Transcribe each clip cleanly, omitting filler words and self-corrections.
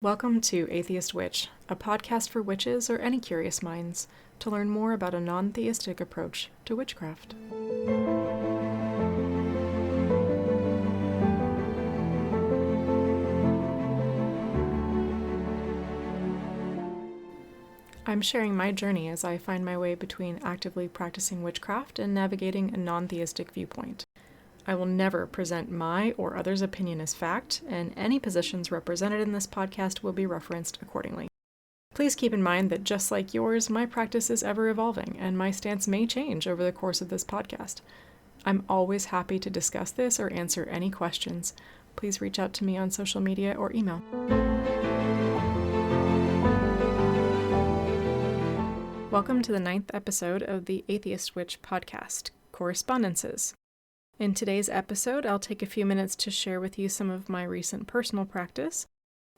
Welcome to Atheist Witch, a podcast for witches or any curious minds to learn more about a non-theistic approach to witchcraft. I'm sharing my journey as I find my way between actively practicing witchcraft and navigating a non-theistic viewpoint. I will never present my or others' opinion as fact, and any positions represented in this podcast will be referenced accordingly. Please keep in mind that just like yours, my practice is ever evolving, and my stance may change over the course of this podcast. I'm always happy to discuss this or answer any questions. Please reach out to me on social media or email. Welcome to the 9th episode of the Atheist Witch podcast, Correspondences. In today's episode, I'll take a few minutes to share with you some of my recent personal practice,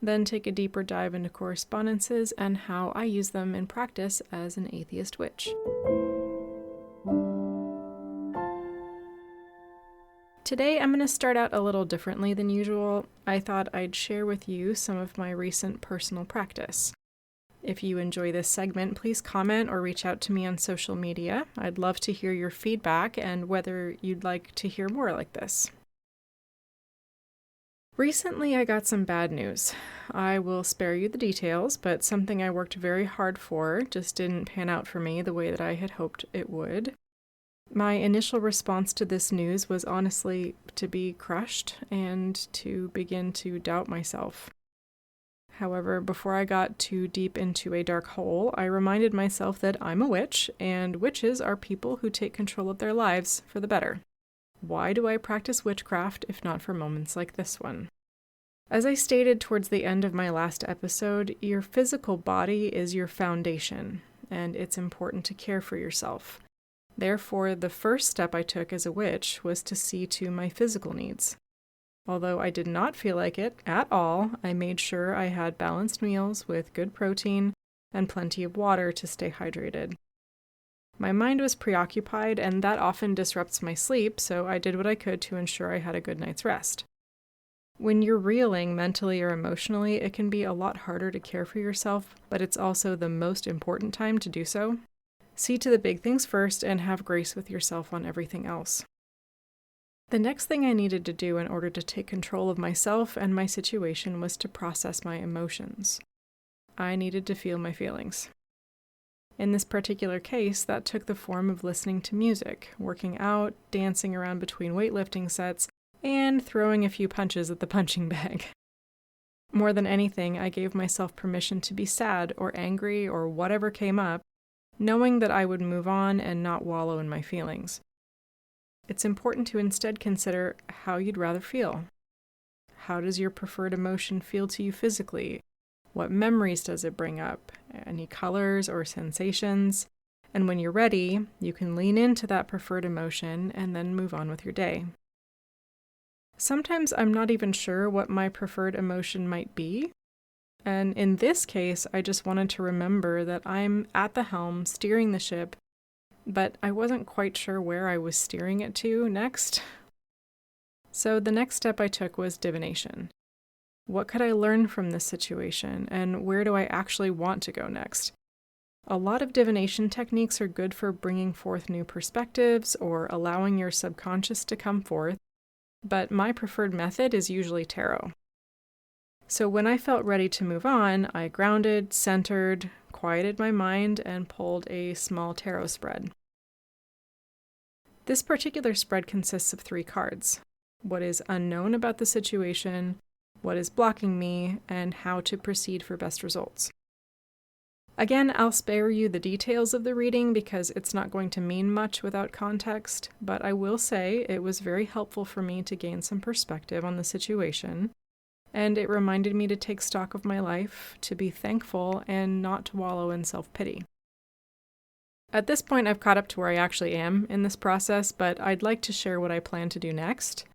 then take a deeper dive into correspondences and how I use them in practice as an atheist witch. Today, I'm going to start out a little differently than usual. I thought I'd share with you some of my recent personal practice. If you enjoy this segment, please comment or reach out to me on social media. I'd love to hear your feedback and whether you'd like to hear more like this. Recently, I got some bad news. I will spare you the details, but something I worked very hard for just didn't pan out for me the way that I had hoped it would. My initial response to this news was honestly to be crushed and to begin to doubt myself. However, before I got too deep into a dark hole, I reminded myself that I'm a witch, and witches are people who take control of their lives for the better. Why do I practice witchcraft if not for moments like this one? As I stated towards the end of my last episode, your physical body is your foundation, and it's important to care for yourself. Therefore, the first step I took as a witch was to see to my physical needs. Although I did not feel like it at all, I made sure I had balanced meals with good protein and plenty of water to stay hydrated. My mind was preoccupied, and that often disrupts my sleep, so I did what I could to ensure I had a good night's rest. When you're reeling mentally or emotionally, it can be a lot harder to care for yourself, but it's also the most important time to do so. See to the big things first and have grace with yourself on everything else. The next thing I needed to do in order to take control of myself and my situation was to process my emotions. I needed to feel my feelings. In this particular case, that took the form of listening to music, working out, dancing around between weightlifting sets, and throwing a few punches at the punching bag. More than anything, I gave myself permission to be sad or angry or whatever came up, knowing that I would move on and not wallow in my feelings. It's important to instead consider how you'd rather feel. How does your preferred emotion feel to you physically? What memories does it bring up? Any colors or sensations? And when you're ready, you can lean into that preferred emotion and then move on with your day. Sometimes I'm not even sure what my preferred emotion might be. And in this case, I just wanted to remember that I'm at the helm, steering the ship, but I wasn't quite sure where I was steering it to next. So the next step I took was divination. What could I learn from this situation, and where do I actually want to go next? A lot of divination techniques are good for bringing forth new perspectives or allowing your subconscious to come forth, but my preferred method is usually tarot. So when I felt ready to move on, I grounded, centered, quieted my mind, and pulled a small tarot spread. This particular spread consists of 3 cards: what is unknown about the situation, what is blocking me, and how to proceed for best results. Again, I'll spare you the details of the reading because it's not going to mean much without context, but I will say it was very helpful for me to gain some perspective on the situation. And it reminded me to take stock of my life, to be thankful, and not to wallow in self-pity. At this point, I've caught up to where I actually am in this process, but I'd like to share what I plan to do next.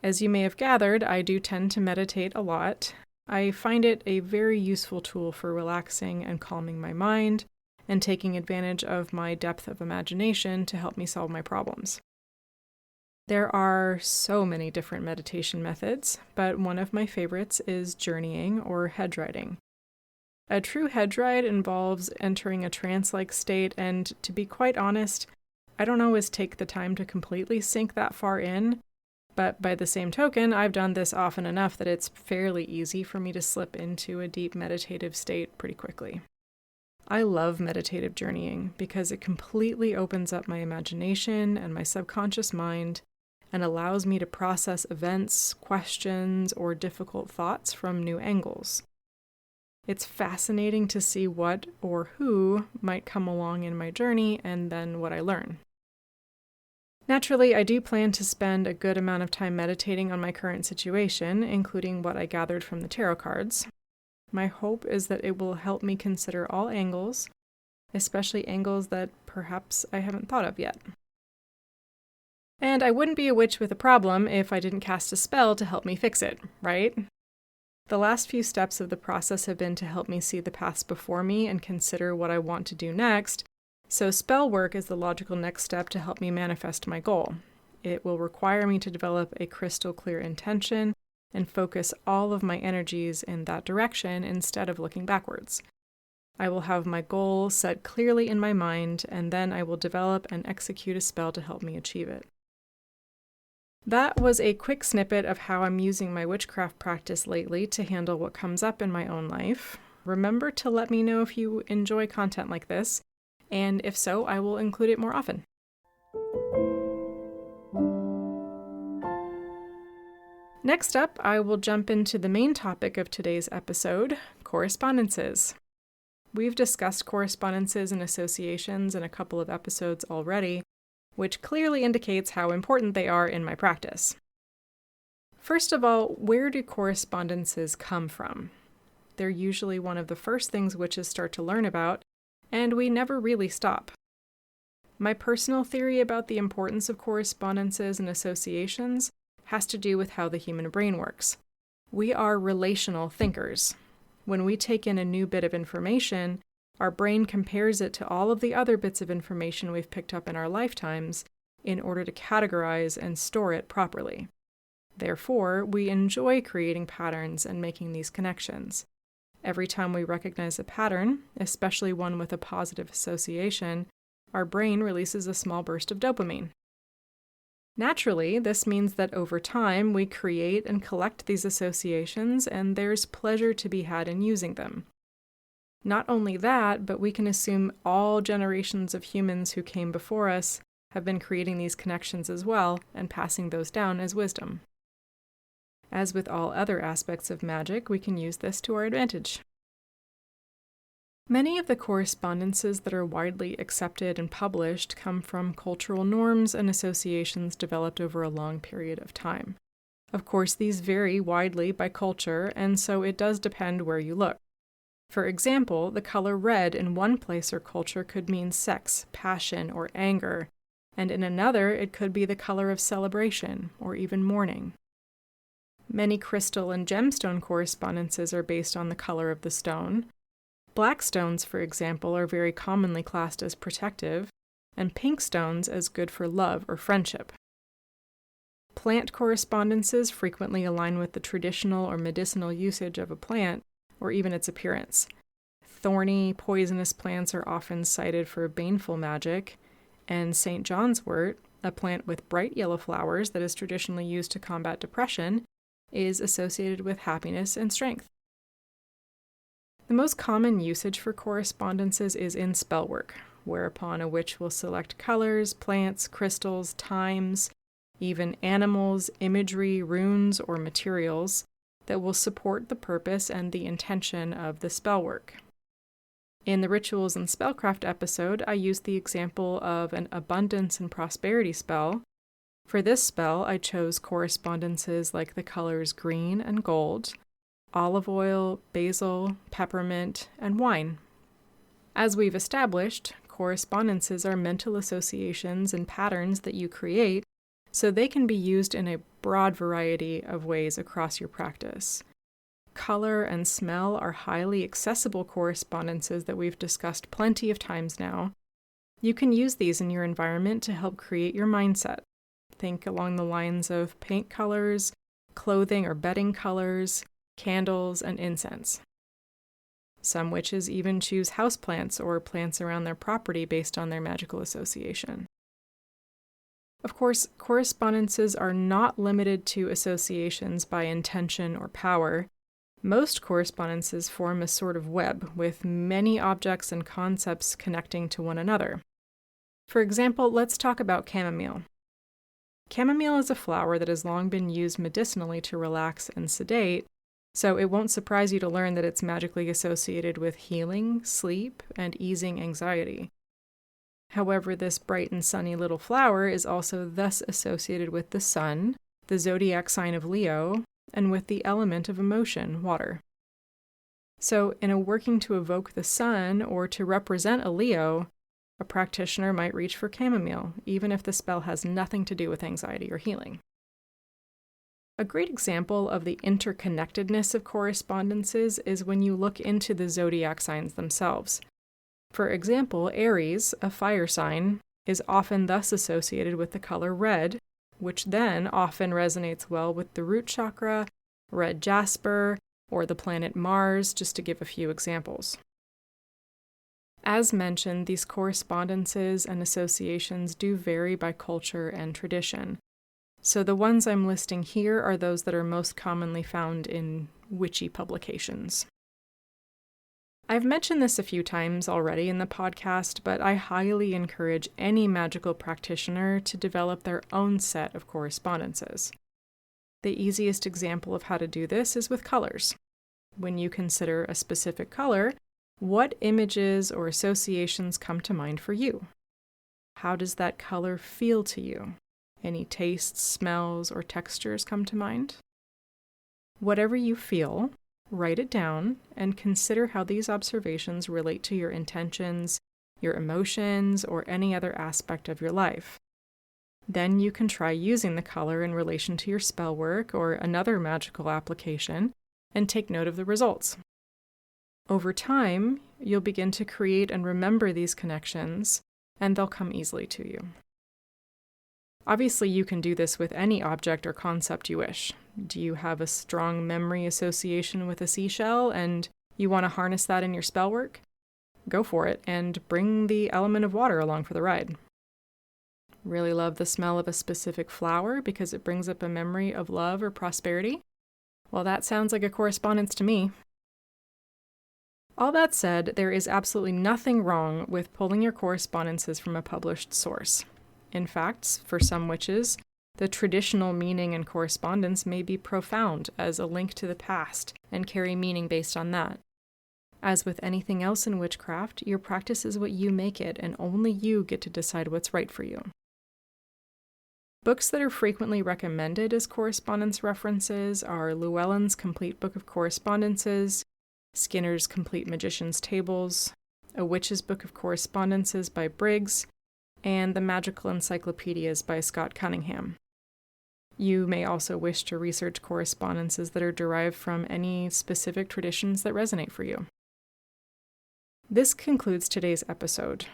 As you may have gathered, I do tend to meditate a lot. I find it a very useful tool for relaxing and calming my mind, and taking advantage of my depth of imagination to help me solve my problems. There are so many different meditation methods, but one of my favorites is journeying or hedge riding. A true hedge ride involves entering a trance-like state, and to be quite honest, I don't always take the time to completely sink that far in, but by the same token, I've done this often enough that it's fairly easy for me to slip into a deep meditative state pretty quickly. I love meditative journeying because it completely opens up my imagination and my subconscious mind and allows me to process events, questions, or difficult thoughts from new angles. It's fascinating to see what or who might come along in my journey and then what I learn. Naturally, I do plan to spend a good amount of time meditating on my current situation, including what I gathered from the tarot cards. My hope is that it will help me consider all angles, especially angles that perhaps I haven't thought of yet. And I wouldn't be a witch with a problem if I didn't cast a spell to help me fix it, right? The last few steps of the process have been to help me see the paths before me and consider what I want to do next, so spell work is the logical next step to help me manifest my goal. It will require me to develop a crystal clear intention and focus all of my energies in that direction instead of looking backwards. I will have my goal set clearly in my mind, and then I will develop and execute a spell to help me achieve it. That was a quick snippet of how I'm using my witchcraft practice lately to handle what comes up in my own life. Remember to let me know if you enjoy content like this, and if so, I will include it more often. Next up, I will jump into the main topic of today's episode, correspondences. We've discussed correspondences and associations in a couple of episodes already, which clearly indicates how important they are in my practice. First of all, where do correspondences come from? They're usually one of the first things witches start to learn about, and we never really stop. My personal theory about the importance of correspondences and associations has to do with how the human brain works. We are relational thinkers. When we take in a new bit of information, our brain compares it to all of the other bits of information we've picked up in our lifetimes in order to categorize and store it properly. Therefore, we enjoy creating patterns and making these connections. Every time we recognize a pattern, especially one with a positive association, our brain releases a small burst of dopamine. Naturally, this means that over time we create and collect these associations, and there's pleasure to be had in using them. Not only that, but we can assume all generations of humans who came before us have been creating these connections as well and passing those down as wisdom. As with all other aspects of magic, we can use this to our advantage. Many of the correspondences that are widely accepted and published come from cultural norms and associations developed over a long period of time. Of course, these vary widely by culture, and so it does depend where you look. For example, the color red in one place or culture could mean sex, passion, or anger, and in another it could be the color of celebration or even mourning. Many crystal and gemstone correspondences are based on the color of the stone. Black stones, for example, are very commonly classed as protective, and pink stones as good for love or friendship. Plant correspondences frequently align with the traditional or medicinal usage of a plant, or even its appearance. Thorny, poisonous plants are often cited for baneful magic, and St. John's wort, a plant with bright yellow flowers that is traditionally used to combat depression, is associated with happiness and strength. The most common usage for correspondences is in spellwork, whereupon a witch will select colors, plants, crystals, times, even animals, imagery, runes, or materials that will support the purpose and the intention of the spellwork. In the Rituals and Spellcraft episode, I used the example of an abundance and prosperity spell. For this spell, I chose correspondences like the colors green and gold, olive oil, basil, peppermint, and wine. As we've established, correspondences are mental associations and patterns that you create, so they can be used in a broad variety of ways across your practice. Color and smell are highly accessible correspondences that we've discussed plenty of times now. You can use these in your environment to help create your mindset. Think along the lines of paint colors, clothing or bedding colors, candles, and incense. Some witches even choose houseplants or plants around their property based on their magical association. Of course, correspondences are not limited to associations by intention or power. Most correspondences form a sort of web, with many objects and concepts connecting to one another. For example, let's talk about chamomile. Chamomile is a flower that has long been used medicinally to relax and sedate, so it won't surprise you to learn that it's magically associated with healing, sleep, and easing anxiety. However, this bright and sunny little flower is also thus associated with the sun, the zodiac sign of Leo, and with the element of emotion, water. So, in a working to evoke the sun or to represent a Leo, a practitioner might reach for chamomile, even if the spell has nothing to do with anxiety or healing. A great example of the interconnectedness of correspondences is when you look into the zodiac signs themselves. For example, Aries, a fire sign, is often thus associated with the color red, which then often resonates well with the root chakra, red jasper, or the planet Mars, just to give a few examples. As mentioned, these correspondences and associations do vary by culture and tradition. So the ones I'm listing here are those that are most commonly found in witchy publications. I've mentioned this a few times already in the podcast, but I highly encourage any magical practitioner to develop their own set of correspondences. The easiest example of how to do this is with colors. When you consider a specific color, what images or associations come to mind for you? How does that color feel to you? Any tastes, smells, or textures come to mind? Whatever you feel, write it down and consider how these observations relate to your intentions, your emotions, or any other aspect of your life. Then you can try using the color in relation to your spell work or another magical application and take note of the results. Over time, you'll begin to create and remember these connections, and they'll come easily to you. Obviously, you can do this with any object or concept you wish. Do you have a strong memory association with a seashell and you want to harness that in your spell work? Go for it and bring the element of water along for the ride. Really love the smell of a specific flower because it brings up a memory of love or prosperity? Well, that sounds like a correspondence to me. All that said, there is absolutely nothing wrong with pulling your correspondences from a published source. In fact, for some witches, the traditional meaning in correspondence may be profound as a link to the past and carry meaning based on that. As with anything else in witchcraft, your practice is what you make it, and only you get to decide what's right for you. Books that are frequently recommended as correspondence references are Llewellyn's Complete Book of Correspondences, Skinner's Complete Magician's Tables, A Witch's Book of Correspondences by Briggs, and The Magical Encyclopedias by Scott Cunningham. You may also wish to research correspondences that are derived from any specific traditions that resonate for you. This concludes today's episode.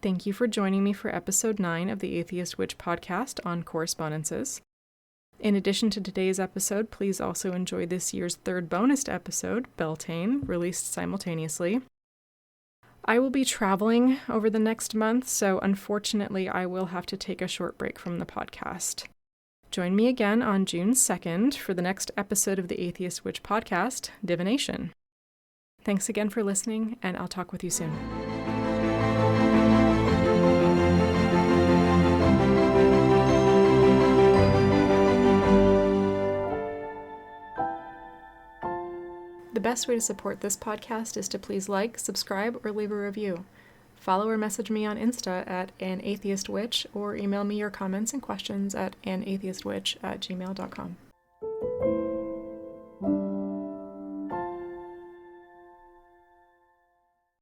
Thank you for joining me for episode 9 of the Atheist Witch podcast on correspondences. In addition to today's episode, please also enjoy this year's third bonus episode, Beltane, released simultaneously. I will be traveling over the next month, so unfortunately I will have to take a short break from the podcast. Join me again on June 2nd for the next episode of the Atheist Witch podcast, Divination. Thanks again for listening, and I'll talk with you soon. The best way to support this podcast is to please like, subscribe, or leave a review. Follow or message me on Insta at anatheistwitch, or email me your comments and questions at anatheistwitch@gmail.com.